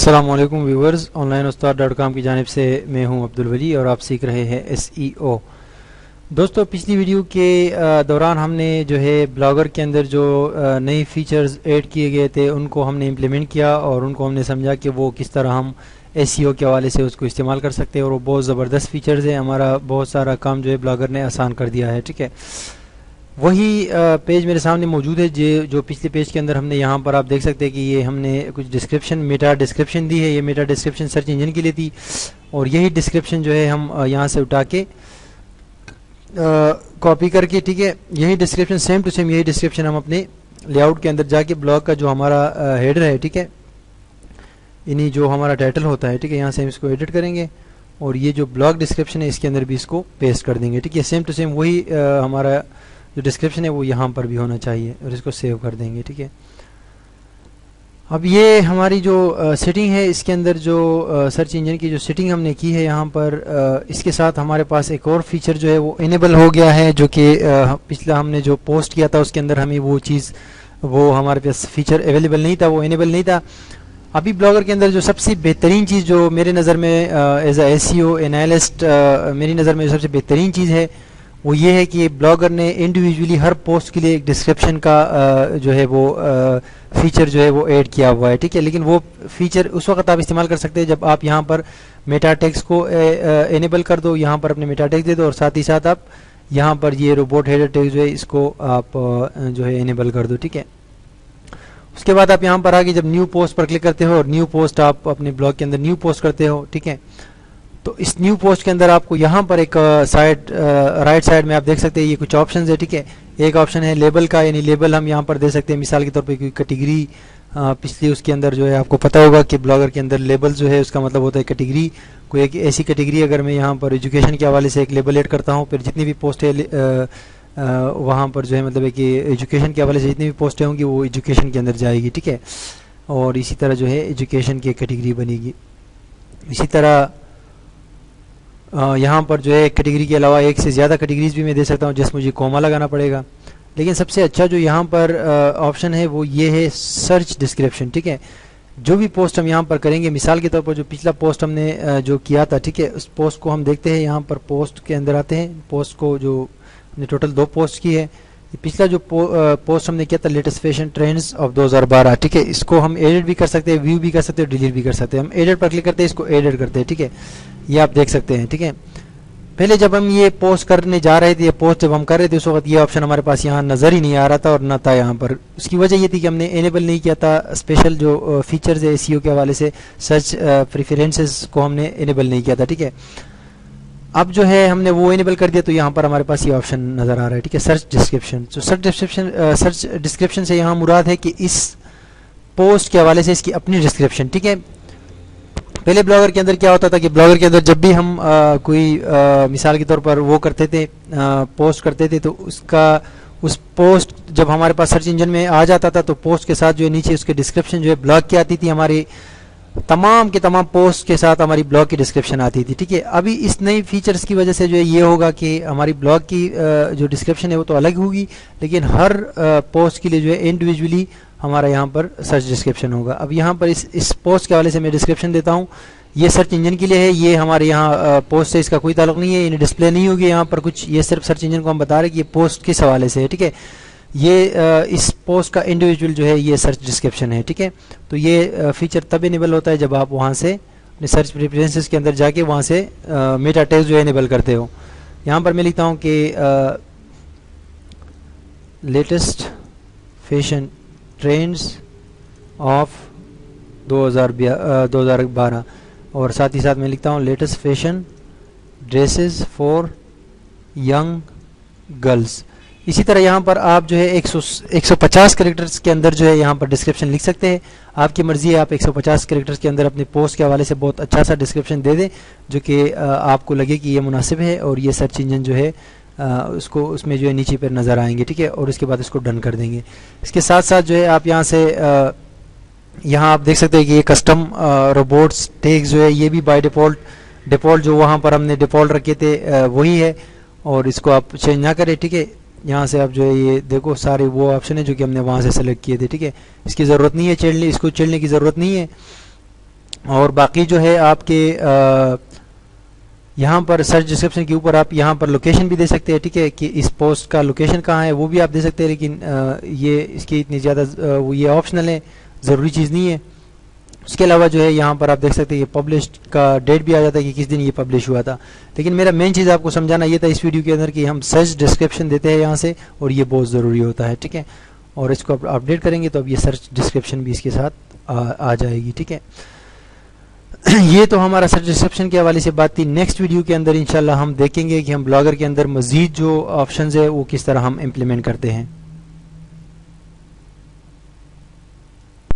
السلام علیکم viewers, on line استاد.com کی جانب سے میں ہوں عبدالولی اور آپ سیکھ رہے ہیں SEO۔ دوستو، پچھلی ویڈیو کے دوران ہم نے جو ہے بلاگر کے اندر جو نئی فیچرز ایڈ کیے گئے تھے ان کو ہم نے امپلیمنٹ کیا اور ان کو ہم نے سمجھا کہ وہ کس طرح ہم SEO کے حوالے سے اس کو استعمال کر سکتے ہیں، اور وہ بہت زبردست فیچرز ہیں۔ ہمارا بہت سارا کام جو ہے بلاگر نے آسان کر دیا ہے، ٹھیک ہے۔ وہی پیج میرے سامنے موجود ہے جو پچھلے پیج کے اندر ہم نے یہاں پر آپ دیکھ سکتے ہیں کہ یہ ہم نے کچھ ڈسکرپشن میٹا ڈسکرپشن دی ہے۔ یہ میٹا ڈسکرپشن سرچ انجن کے لیے تھی، اور یہی ڈسکرپشن جو ہے ہم یہاں سے اٹھا کے کاپی کر کے، ٹھیک ہے، یہی ڈسکرپشن سیم ٹو سیم یہی ڈسکرپشن ہم اپنے لے آؤٹ کے اندر جا کے بلاگ کا جو ہمارا ہیڈر ہے، ٹھیک ہے، یعنی جو ہمارا ٹائٹل ہوتا ہے، ٹھیک ہے، یہاں سے ہم اس کو ایڈٹ کریں گے اور یہ جو بلاگ ڈسکرپشن ہے اس کے اندر بھی اس کو پیسٹ کر دیں گے، ٹھیک ہے۔ سیم ٹو سیم وہی ہمارا جو ڈسکرپشن ہے وہ یہاں پر بھی ہونا چاہیے، اور اس کو سیو کر دیں گے، ٹھیک ہے۔ اب یہ ہماری جو سیٹنگ ہے اس کے اندر جو سرچ انجن کی جو سیٹنگ ہم نے کی ہے یہاں پر، اس کے ساتھ ہمارے پاس ایک اور فیچر جو ہے وہ انیبل ہو گیا ہے، جو کہ پچھلا ہم نے جو پوسٹ کیا تھا اس کے اندر ہمیں وہ چیز، وہ ہمارے پاس فیچر اویلیبل نہیں تھا، وہ انیبل نہیں تھا۔ ابھی بلاگر کے اندر جو سب سے بہترین چیز جو میرے نظر میں ایز اے SEO انالسٹ میری نظر میں جو سب سے بہترین چیز ہے وہ یہ ہے کہ بلاگر نے انڈیویجولی ہر پوسٹ کے لیے ایک ڈسکرپشن کا جو ہے وہ فیچر جو ہے وہ ایڈ کیا ہوا ہے، ٹھیک ہے۔ لیکن وہ فیچر اس وقت آپ استعمال کر سکتے ہیں جب آپ یہاں پر میٹا ٹیکس کو انیبل کر دو، یہاں پر اپنے میٹا ٹیکس دے دو، اور ساتھ ہی ساتھ آپ یہاں پر یہ روبوٹ ہیڈر ٹیکس جو ہے اس کو آپ جو ہے انیبل کر دو، ٹھیک ہے۔ اس کے بعد آپ یہاں پر آگے جب نیو پوسٹ پر کلک کرتے ہو اور نیو پوسٹ آپ اپنے بلاگ کے اندر نیو پوسٹ کرتے ہو، ٹھیک ہے، تو اس نیو پوسٹ کے اندر آپ کو یہاں پر ایک سائڈ رائٹ سائڈ میں آپ دیکھ سکتے ہیں یہ کچھ آپشنز ہے، ٹھیک ہے۔ ایک آپشن ہے لیبل کا، یعنی لیبل ہم یہاں پر دے سکتے ہیں، مثال کے طور پہ کوئی کیٹیگری پچھلی اس کے اندر جو ہے آپ کو پتہ ہوگا کہ بلاگر کے اندر لیبل جو ہے اس کا مطلب ہوتا ہے کیٹیگری، کوئی ایک ایسی کیٹیگری اگر میں یہاں پر ایجوکیشن کے حوالے سے ایک لیبل ایڈ کرتا ہوں، پھر جتنی بھی پوسٹ ہے وہاں پر جو ہے مطلب ہے کہ ایجوکیشن کے حوالے سے جتنی بھی پوسٹیں ہوں گی وہ ایجوکیشن کے اندر جائے گی، ٹھیک ہے، اور اسی طرح جو ہے ایجوکیشن کی کیٹیگری بنے گی۔ اسی طرح یہاں پر جو ہے کیٹیگری کے علاوہ ایک سے زیادہ کیٹیگریز بھی میں دے سکتا ہوں، جس مجھے کوما لگانا پڑے گا۔ لیکن سب سے اچھا جو یہاں پر آپشن ہے وہ یہ ہے سرچ ڈسکرپشن، ٹھیک ہے۔ جو بھی پوسٹ ہم یہاں پر کریں گے، مثال کے طور پر جو پچھلا پوسٹ ہم نے جو کیا تھا، ٹھیک ہے، اس پوسٹ کو ہم دیکھتے ہیں، یہاں پر پوسٹ کے اندر آتے ہیں، پوسٹ کو جو ہم نے ٹوٹل 2 پوسٹ کی ہے، پچھلا جو پوسٹ ہم نے کیا تھا لیٹسٹ فیشن ٹرینڈز آف 2012، ٹھیک ہے، اس کو ہم ایڈٹ بھی کر سکتے ہیں، ویو بھی کر سکتے ہیں، ڈیلیٹ بھی کر سکتے ہیں۔ ہم ایڈٹ پر کلک کرتے ہیں، اس کو ایڈٹ کرتے ہیں، ٹھیک ہے، یہ آپ دیکھ سکتے ہیں، ٹھیک ہے۔ پہلے جب ہم یہ پوسٹ کرنے جا رہے تھے، یہ پوسٹ جب ہم کر رہے تھے اس وقت یہ آپشن ہمارے پاس یہاں نظر ہی نہیں آ رہا تھا اور نہ تھا یہاں پر۔ اس کی وجہ یہ تھی کہ ہم نے انیبل نہیں کیا تھا اسپیشل جو فیچرز ہے SEO کے حوالے سے، سرچ پریفرنسز کو ہم نے انیبل نہیں کیا تھا، ٹھیک ہے۔ اب جو ہے ہم نے وہ انیبل کر دیا تو یہاں پر ہمارے پاس یہ آپشن نظر آ رہا ہے، ٹھیک ہے، سرچ ڈسکرپشن۔ تو سرچ ڈسکرپشن سے یہاں مراد ہے کہ اس پوسٹ کے حوالے سے اس کی اپنی ڈسکرپشن، ٹھیک ہے۔ پہلے بلاگر کے اندر کیا ہوتا تھا کہ بلاگر کے اندر جب بھی ہم کوئی مثال کے طور پر وہ کرتے تھے، پوسٹ کرتے تھے، تو اس پوسٹ جب ہمارے پاس سرچ انجن میں آ جاتا تھا تو پوسٹ کے ساتھ جو ہے نیچے اس کے ڈسکرپشن جو ہے بلاگ کی آتی تھی، ہماری تمام کے تمام پوسٹ کے ساتھ ہماری بلاگ کی ڈسکرپشن آتی تھی، ٹھیک ہے۔ ابھی اس نئی فیچرز کی وجہ سے جو ہے یہ ہوگا کہ ہماری بلاگ کی جو ڈسکرپشن ہے وہ تو الگ ہوگی، لیکن ہر پوسٹ کے لیے جو ہے انڈیویجولی ہمارا یہاں پر سرچ ڈسکرپشن ہوگا۔ اب یہاں پر اس پوسٹ کے حوالے سے میں ڈسکرپشن دیتا ہوں، یہ سرچ انجن کے لیے ہے، یہ ہمارے یہاں پوسٹ سے اس کا کوئی تعلق نہیں ہے، یعنی ڈسپلے نہیں ہوگی یہاں پر کچھ، یہ صرف سرچ انجن کو ہم بتا رہے ہیں کہ یہ پوسٹ کس حوالے سے ہے، ٹھیک ہے۔ یہ اس پوسٹ کا انڈیویجول جو ہے یہ سرچ ڈسکرپشن ہے، ٹھیک ہے۔ تو یہ فیچر تب انیبل ہوتا ہے جب آپ وہاں سے اپنے سرچ پریفرنسز کے اندر جا کے وہاں سے میٹا ٹیکس جو ہے انیبل کرتے ہو۔ یہاں پر میں لکھتا ہوں کہ لیٹسٹ فیشن ٹرینڈز آف 2012، اور ساتھ ہی ساتھ میں لکھتا ہوں latest fashion dresses for young girls. اسی طرح یہاں پر آپ جو ہے 150 کریکٹرز کے اندر جو ہے یہاں پر ڈسکرپشن لکھ سکتے ہیں، آپ کی مرضی ہے، آپ 150 کریکٹرز کے اندر اپنے پوسٹ کے حوالے سے بہت اچھا سا ڈسکرپشن دے دیں جو کہ آپ کو لگے کہ یہ مناسب ہے، اور یہ سرچ انجن جو ہے اس میں جو ہے نیچے پر نظر آئیں گے، ٹھیک ہے، اور اس کے بعد اس کو ڈن کر دیں گے۔ اس کے ساتھ ساتھ جو ہے آپ یہاں سے یہاں آپ دیکھ سکتے ہیں کہ یہ کسٹم روبوٹس ٹیگز جو ہے یہ بھی بائی ڈیفالٹ جو وہاں پر ہم نے ڈیفالٹ رکھے تھے وہی ہے، اور اس کو آپ چینج نہ کریں، ٹھیک ہے۔ یہاں سے آپ جو ہے یہ دیکھو سارے وہ آپشن ہے جو کہ ہم نے وہاں سے سلیکٹ کیے تھے، ٹھیک ہے، اس کی ضرورت نہیں ہے اس کو چیڑنے کی ضرورت نہیں ہے۔ اور باقی جو ہے آپ کے یہاں پر سرچ ڈسکرپشن کے اوپر آپ یہاں پر لوکیشن بھی دے سکتے ہیں، ٹھیک ہے، کہ اس پوسٹ کا لوکیشن کہاں ہے وہ بھی آپ دے سکتے ہیں، لیکن یہ اس کی اتنی زیادہ وہ یہ آپشنل ہے، ضروری چیز نہیں ہے۔ اس کے علاوہ جو ہے یہاں پر آپ دیکھ سکتے ہیں یہ پبلش کا ڈیٹ بھی آ جاتا ہے کہ کس دن یہ پبلش ہوا تھا، لیکن میرا مین چیز آپ کو سمجھانا یہ تھا اس ویڈیو کے اندر کہ ہم سرچ ڈسکرپشن دیتے ہیں یہاں سے، اور یہ بہت ضروری ہوتا ہے، ٹھیک ہے، اور اس کو اپڈیٹ کریں گے تو اب یہ سرچ ڈسکرپشن بھی اس کے ساتھ آ جائے گی، ٹھیک ہے۔ یہ تو ہمارا سرچ ڈسکرپشن کے حوالے سے بات تھی۔ نیکسٹ ویڈیو کے اندر انشاءاللہ ہم دیکھیں گے کہ ہم بلاگر کے اندر مزید جو آپشنز ہے وہ کس طرح ہم امپلیمنٹ کرتے ہیں۔